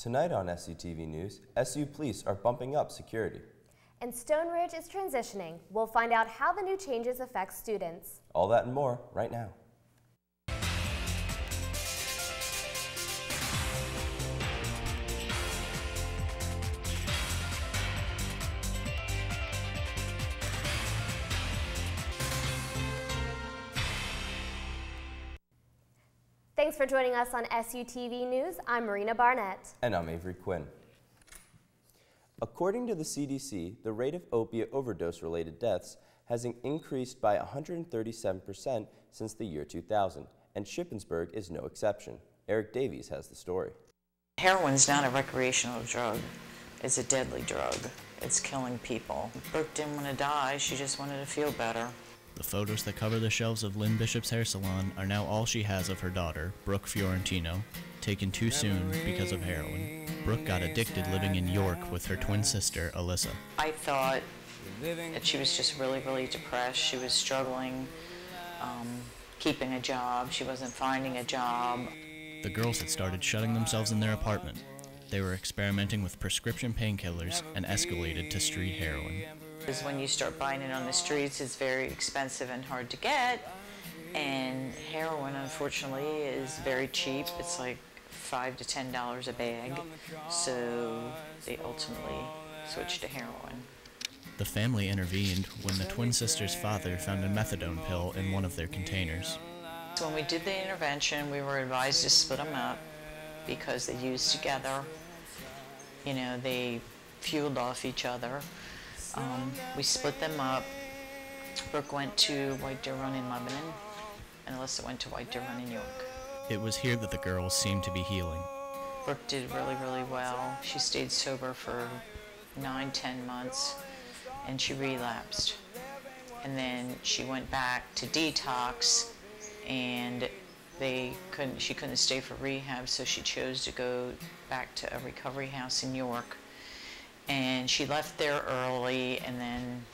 Tonight on SUTV News, SU police are bumping up security. And Stone Ridge is transitioning. We'll find out how the new changes affect students. All that and more right now. Thanks for joining us on SUTV News. I'm Marina Barnett. And I'm Avery Quinn. According to the CDC, the rate of opiate overdose-related deaths has increased by 137% since the year 2000, and Shippensburg is no exception. Eric Davies has the story. Heroin's not a recreational drug. It's a deadly drug. It's killing people. Brooke didn't want to die. She just wanted to feel better. The photos that cover the shelves of Lynn Bishop's hair salon are now all she has of her daughter, Brooke Fiorentino, taken too soon because of heroin. Brooke got addicted living in York with her twin sister, Alyssa. I thought that she was just really, really depressed. She was struggling keeping a job. She wasn't finding a job. The girls had started shutting themselves in their apartment. They were experimenting with prescription painkillers and escalated to street heroin. Because when you start buying it on the streets, it's very expensive and hard to get. And heroin, unfortunately, is very cheap. It's like $5 to $10 a bag. So they ultimately switched to heroin. The family intervened when the twin sisters' father found a methadone pill in one of their containers. So when we did the intervention, we were advised to split them up because they used together. You know, they fueled off each other. We split them up. Brooke went to White Deer Run in Lebanon, and Alyssa went to White Deer Run in York. It was here that the girls seemed to be healing. Brooke did really, really well. She stayed sober for 9-10 months, and she relapsed. And then she went back to detox, and she couldn't stay for rehab, so she chose to go back to a recovery house in York. And she left there early and then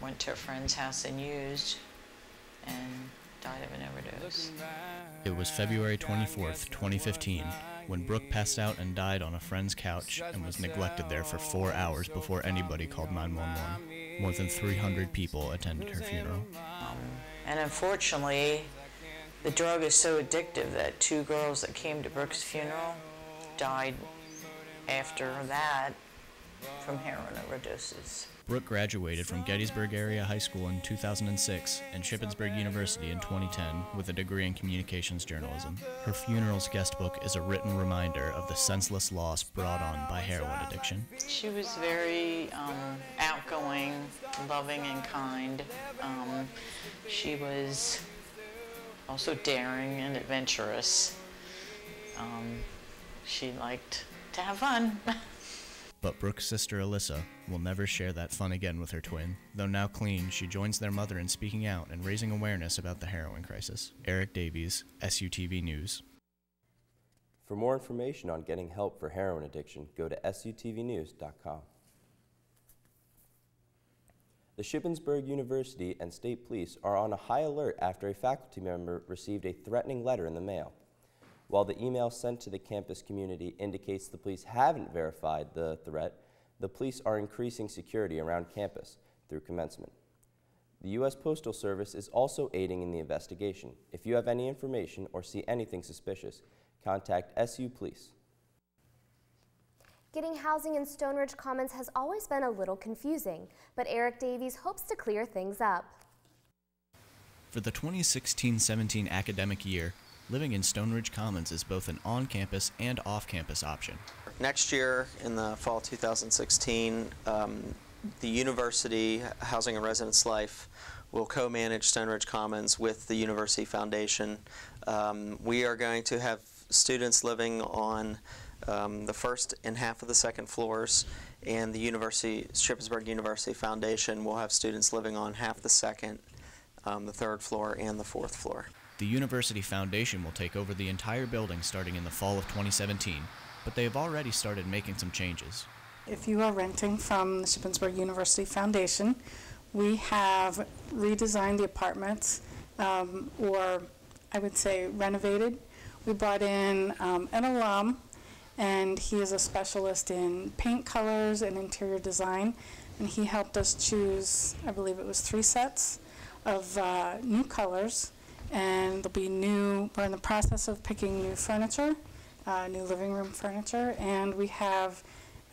went to a friend's house and used and died of an overdose. It was February 24th, 2015, when Brooke passed out and died on a friend's couch and was neglected there for 4 hours before anybody called 911. More than 300 people attended her funeral. And unfortunately, the drug is so addictive that 2 girls that came to Brooke's funeral died after that from heroin overdoses. Brooke graduated from Gettysburg Area High School in 2006 and Shippensburg University in 2010 with a degree in communications journalism. Her funeral's guest book is a written reminder of the senseless loss brought on by heroin addiction. She was very outgoing, loving, and kind. She was also daring and adventurous. She liked to have fun. But Brooke's sister Alyssa will never share that fun again with her twin. Though now clean, she joins their mother in speaking out and raising awareness about the heroin crisis. Eric Davies, SUTV News. For more information on getting help for heroin addiction, go to sutvnews.com. The Shippensburg University and State Police are on a high alert after a faculty member received a threatening letter in the mail. While the email sent to the campus community indicates the police haven't verified the threat, the police are increasing security around campus through commencement. The U.S. Postal Service is also aiding in the investigation. If you have any information or see anything suspicious, contact SU Police. Getting housing in Stone Ridge Commons has always been a little confusing, but Eric Davies hopes to clear things up. For the 2016-17 academic year, living in Stone Ridge Commons is both an on-campus and off-campus option. Next year, in the fall 2016, the University Housing and Residence Life will co-manage Stone Ridge Commons with the University Foundation. We are going to have students living on the first and half of the second floors, and the Shippensburg University Foundation will have students living on half the second, the third floor, and the fourth floor. The University Foundation will take over the entire building starting in the fall of 2017, but they have already started making some changes. If you are renting from the Shippensburg University Foundation, we have redesigned the apartments, or I would say renovated. We brought in an alum and he is a specialist in paint colors and interior design, and he helped us choose, I believe it was 3 sets of new colors, and there'll be we're in the process of picking new furniture, new living room furniture, and we have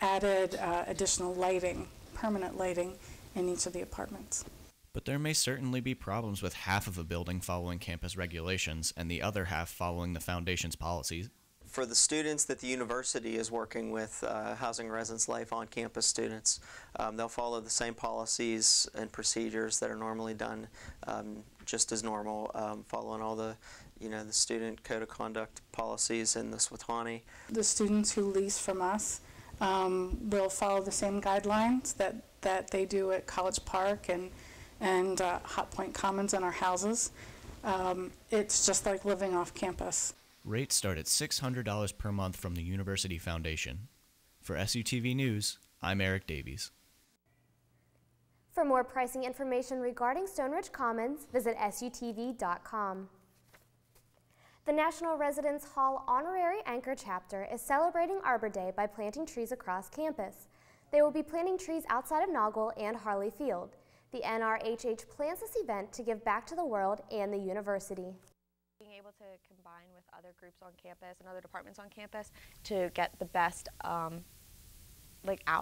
added additional lighting, permanent lighting in each of the apartments. But there may certainly be problems with half of a building following campus regulations and the other half following the foundation's policies. For the students that the university is working with, Housing and Residence Life on-campus students, they'll follow the same policies and procedures that are normally done, just as normal, following all the, the student code of conduct policies in the SWATANI. The students who lease from us will follow the same guidelines that they do at College Park and Hot Point Commons in our houses. It's just like living off campus. Rates start at $600 per month from the University Foundation. For SUTV News, I'm Eric Davies. For more pricing information regarding Stone Ridge Commons, visit SUTV.com. The National Residence Hall Honorary Anchor Chapter is celebrating Arbor Day by planting trees across campus. They will be planting trees outside of Naugle and Harley Field. The NRHH plans this event to give back to the world and the university. Being able to combine with other groups on campus and other departments on campus to get the best out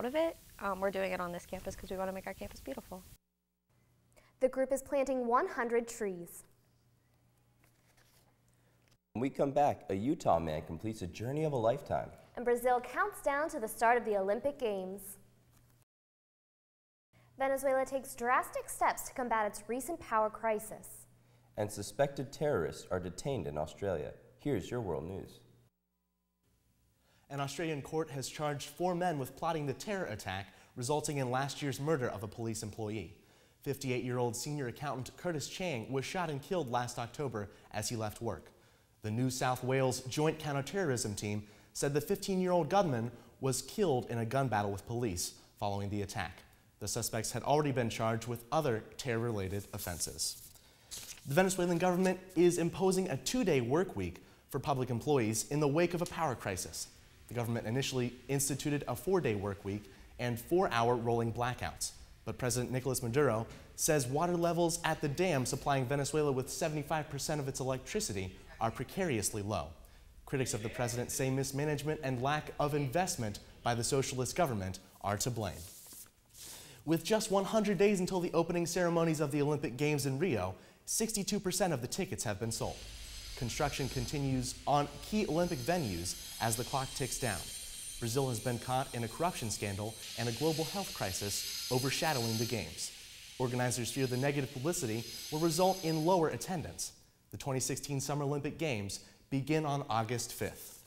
of it. We're doing it on this campus because we want to make our campus beautiful. The group is planting 100 trees. When we come back, a Utah man completes a journey of a lifetime. And Brazil counts down to the start of the Olympic Games. Venezuela takes drastic steps to combat its recent power crisis. And suspected terrorists are detained in Australia. Here's your world news. An Australian court has charged 4 men with plotting the terror attack resulting in last year's murder of a police employee. 58-year-old senior accountant Curtis Chang was shot and killed last October as he left work. The New South Wales Joint Counterterrorism Team said the 15-year-old gunman was killed in a gun battle with police following the attack. The suspects had already been charged with other terror-related offenses. The Venezuelan government is imposing a 2-day work week for public employees in the wake of a power crisis. The government initially instituted a 4-day work week and 4-hour rolling blackouts. But President Nicolas Maduro says water levels at the dam supplying Venezuela with 75% of its electricity are precariously low. Critics of the president say mismanagement and lack of investment by the socialist government are to blame. With just 100 days until the opening ceremonies of the Olympic Games in Rio, 62% of the tickets have been sold. Construction continues on key Olympic venues as the clock ticks down. Brazil has been caught in a corruption scandal and a global health crisis overshadowing the Games. Organizers fear the negative publicity will result in lower attendance. The 2016 Summer Olympic Games begin on August 5th.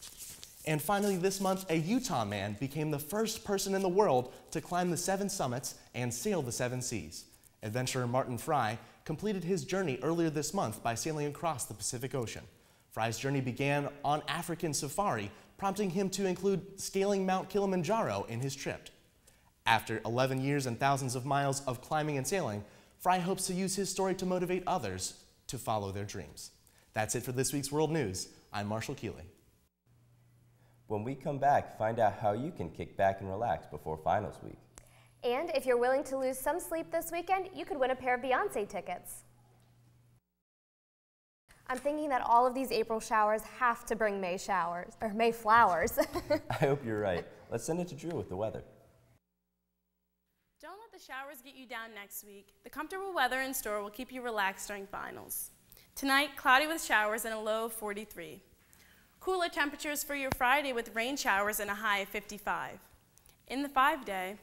And finally this month, a Utah man became the first person in the world to climb the 7 summits and sail the 7 seas. Adventurer Martin Fry completed his journey earlier this month by sailing across the Pacific Ocean. Fry's journey began on African safari, prompting him to include scaling Mount Kilimanjaro in his trip. After 11 years and thousands of miles of climbing and sailing, Fry hopes to use his story to motivate others to follow their dreams. That's it for this week's World News. I'm Marshall Keeley. When we come back, find out how you can kick back and relax before finals week. And if you're willing to lose some sleep this weekend, you could win a pair of Beyoncé tickets. I'm thinking that all of these April showers have to bring May showers, or May flowers. I hope you're right. Let's send it to Drew with the weather. Don't let the showers get you down next week. The comfortable weather in store will keep you relaxed during finals. Tonight, cloudy with showers and a low of 43. Cooler temperatures for your Friday with rain showers and a high of 55. In the 5-day,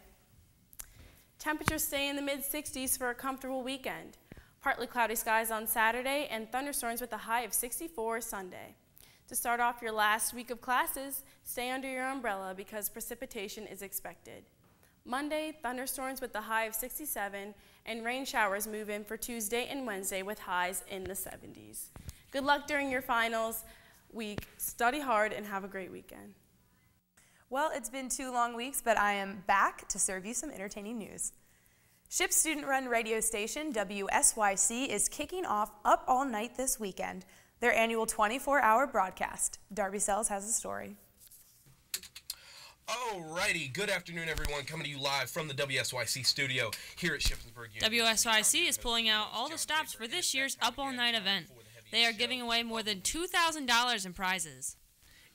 temperatures stay in the mid-60s for a comfortable weekend. Partly cloudy skies on Saturday and thunderstorms with a high of 64 Sunday. To start off your last week of classes, stay under your umbrella because precipitation is expected. Monday, thunderstorms with a high of 67 and rain showers move in for Tuesday and Wednesday with highs in the 70s. Good luck during your finals week. Study hard and have a great weekend. Well, it's been 2 long weeks, but I am back to serve you some entertaining news. SHIP's student-run radio station, WSYC, is kicking off Up All Night this weekend, their annual 24-hour broadcast. Darby Sells has the story. Alrighty, good afternoon everyone, coming to you live from the WSYC studio here at Shippensburg University. WSYC is pulling out all the stops for this year's Up All Night event. They are giving away more than $2,000 in prizes.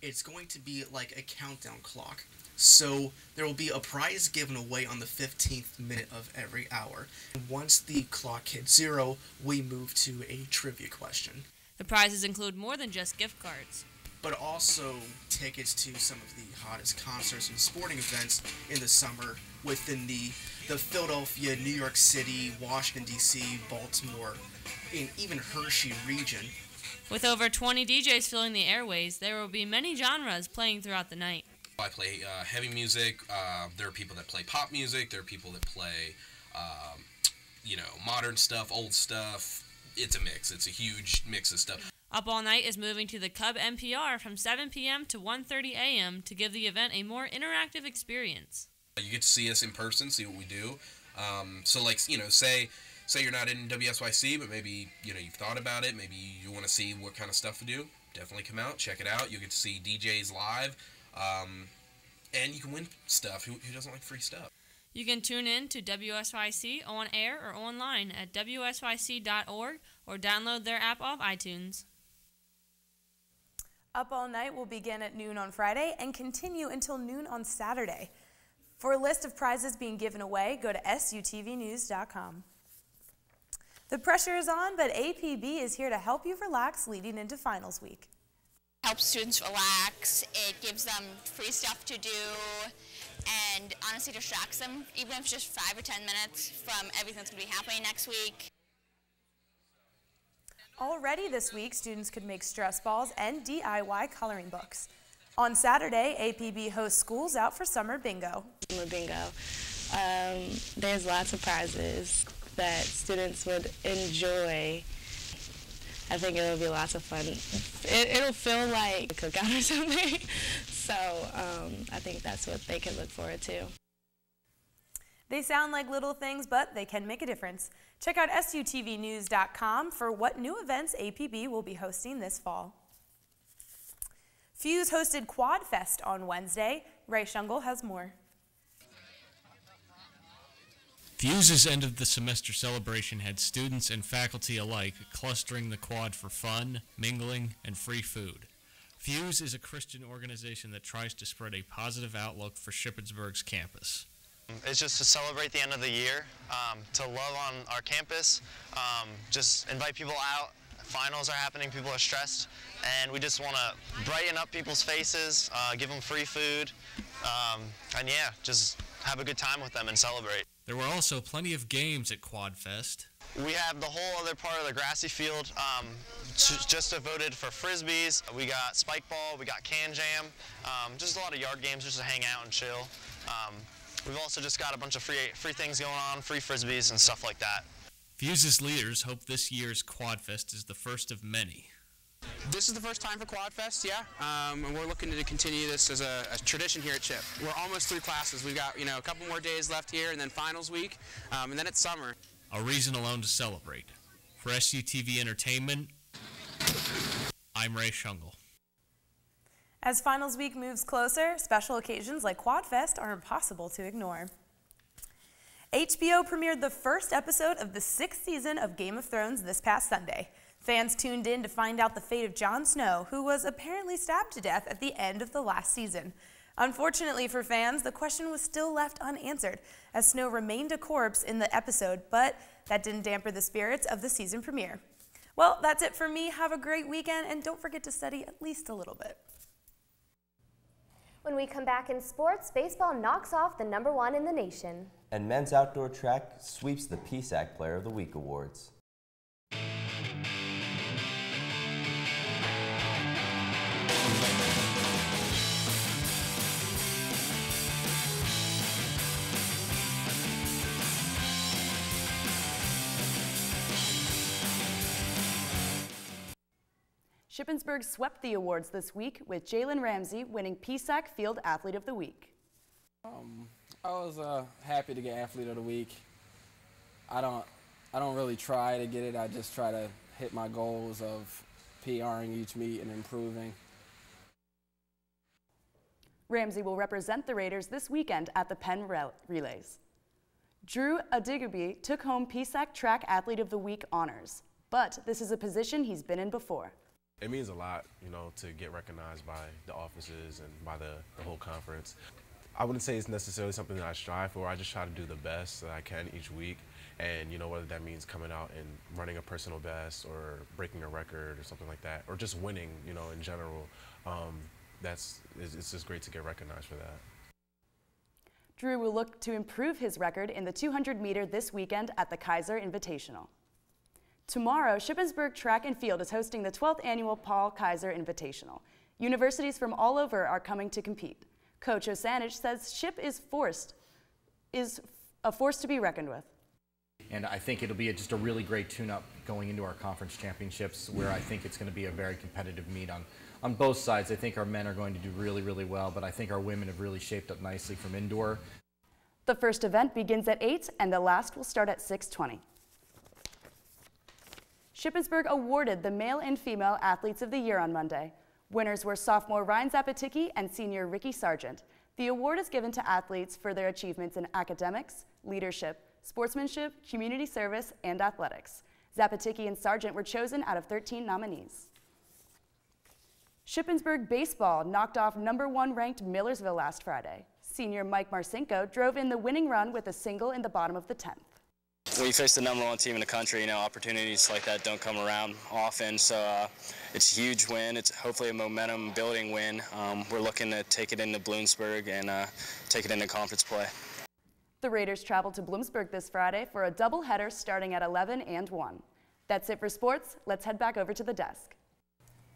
It's going to be like a countdown clock. So there will be a prize given away on the 15th minute of every hour. Once the clock hits 0, we move to a trivia question. The prizes include more than just gift cards, but also tickets to some of the hottest concerts and sporting events in the summer within the Philadelphia, New York City, Washington, D.C., Baltimore, and even Hershey region. With over 20 DJs filling the airways, there will be many genres playing throughout the night. I play heavy music. There are people that play pop music. There are people that play, modern stuff, old stuff. It's a mix. It's a huge mix of stuff. Up All Night is moving to the Cub NPR from 7 p.m. to 1:30 a.m. to give the event a more interactive experience. You get to see us in person, see what we do. Say you're not in WSYC, but maybe you've thought about it. Maybe you want to see what kind of stuff we do. Definitely come out, check it out. You get to see DJs live, and you can win stuff. Who doesn't like free stuff? You can tune in to WSYC on air or online at wsyc.org or download their app off iTunes. Up All Night will begin at noon on Friday and continue until noon on Saturday. For a list of prizes being given away, go to sutvnews.com. The pressure is on, but APB is here to help you relax leading into finals week. Helps students relax, it gives them free stuff to do, and honestly distracts them, even if it's just 5 or 10 minutes from everything that's going to be happening next week. Already this week, students could make stress balls and DIY coloring books. On Saturday, APB hosts Schools Out for Summer Bingo. Summer Bingo. There's lots of prizes that students would enjoy. I think it'll be lots of fun. It'll feel like a cookout or something. So I think that's what they can look forward to. They sound like little things, but they can make a difference. Check out sutvnews.com for what new events APB will be hosting this fall. Fuse hosted Quad Fest on Wednesday. Ray Shungle has more. Fuse's end of the semester celebration had students and faculty alike clustering the quad for fun, mingling, and free food. Fuse is a Christian organization that tries to spread a positive outlook for Shippensburg's campus. It's just to celebrate the end of the year, to love on our campus, just invite people out. Finals are happening, people are stressed, and we just want to brighten up people's faces, give them free food, and yeah, just have a good time with them and celebrate. There were also plenty of games at Quad Fest. We have the whole other part of the grassy field just devoted for frisbees. We got spike ball, we got can jam, just a lot of yard games just to hang out and chill. We've also just got a bunch of free things going on, free frisbees and stuff like that. Fuse's leaders hope this year's Quad Fest is the first of many. This is the first time for Quad Fest, yeah, and we're looking to continue this as a tradition here at Chip. We're almost through classes. We've got a couple more days left here, and then finals week, and then it's summer. A reason alone to celebrate. For SUTV Entertainment, I'm Ray Shungle. As finals week moves closer, special occasions like Quad Fest are impossible to ignore. HBO premiered the first episode of the 6th season of Game of Thrones this past Sunday. Fans tuned in to find out the fate of Jon Snow, who was apparently stabbed to death at the end of the last season. Unfortunately for fans, the question was still left unanswered, as Snow remained a corpse in the episode, but that didn't dampen the spirits of the season premiere. Well, that's it for me. Have a great weekend, and don't forget to study at least a little bit. When we come back in sports, baseball knocks off the #1 in the nation. And men's outdoor track sweeps the PSAC Player of the Week awards. Shippensburg swept the awards this week with Jalen Ramsey winning PSAC Field Athlete of the Week. I was happy to get Athlete of the Week. I don't really try to get it. I just try to hit my goals of PRing each meet and improving. Ramsey will represent the Raiders this weekend at the Penn Relays. Drew Adigby took home PSAC Track Athlete of the Week honors, but this is a position he's been in before. It means a lot, you know, to get recognized by the offices and by the whole conference. I wouldn't say it's necessarily something that I strive for. I just try to do the best that I can each week. And, you know, whether that means coming out and running a personal best or breaking a record or something like that, or just winning, you know, in general, it's just great to get recognized for that. Drew will look to improve his record in the 200 meter this weekend at the Kaiser Invitational. Tomorrow, Shippensburg Track and Field is hosting the 12th annual Paul Kaiser Invitational. Universities from all over are coming to compete. Coach Osanich says Ship is a force to be reckoned with. And I think it'll be just a really great tune-up going into our conference championships, where I think it's going to be a very competitive meet on both sides. I think our men are going to do really, really well, but I think our women have really shaped up nicely from indoor. The first event begins at 8 and the last will start at 6:20. Shippensburg awarded the Male and Female Athletes of the Year on Monday. Winners were sophomore Ryan Zapaticki and senior Ricky Sargent. The award is given to athletes for their achievements in academics, leadership, sportsmanship, community service, and athletics. Zapaticki and Sargent were chosen out of 13 nominees. Shippensburg baseball knocked off #1 ranked Millersville last Friday. Senior Mike Marcinko drove in the winning run with a single in the bottom of the 10th. When you face the #1 team in the country, you know, opportunities like that don't come around often, so it's a huge win. It's hopefully a momentum building win. We're looking to take it into Bloomsburg and take it into conference play. The Raiders travel to Bloomsburg this Friday for a doubleheader starting at 11 and 1. That's it for sports. Let's head back over to the desk.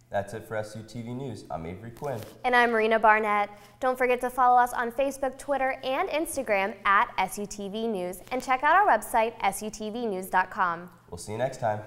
That's it for SUTV News. I'm Avery Quinn. And I'm Marina Barnett. Don't forget to follow us on Facebook, Twitter, and Instagram at SUTV News. And check out our website, sutvnews.com. We'll see you next time.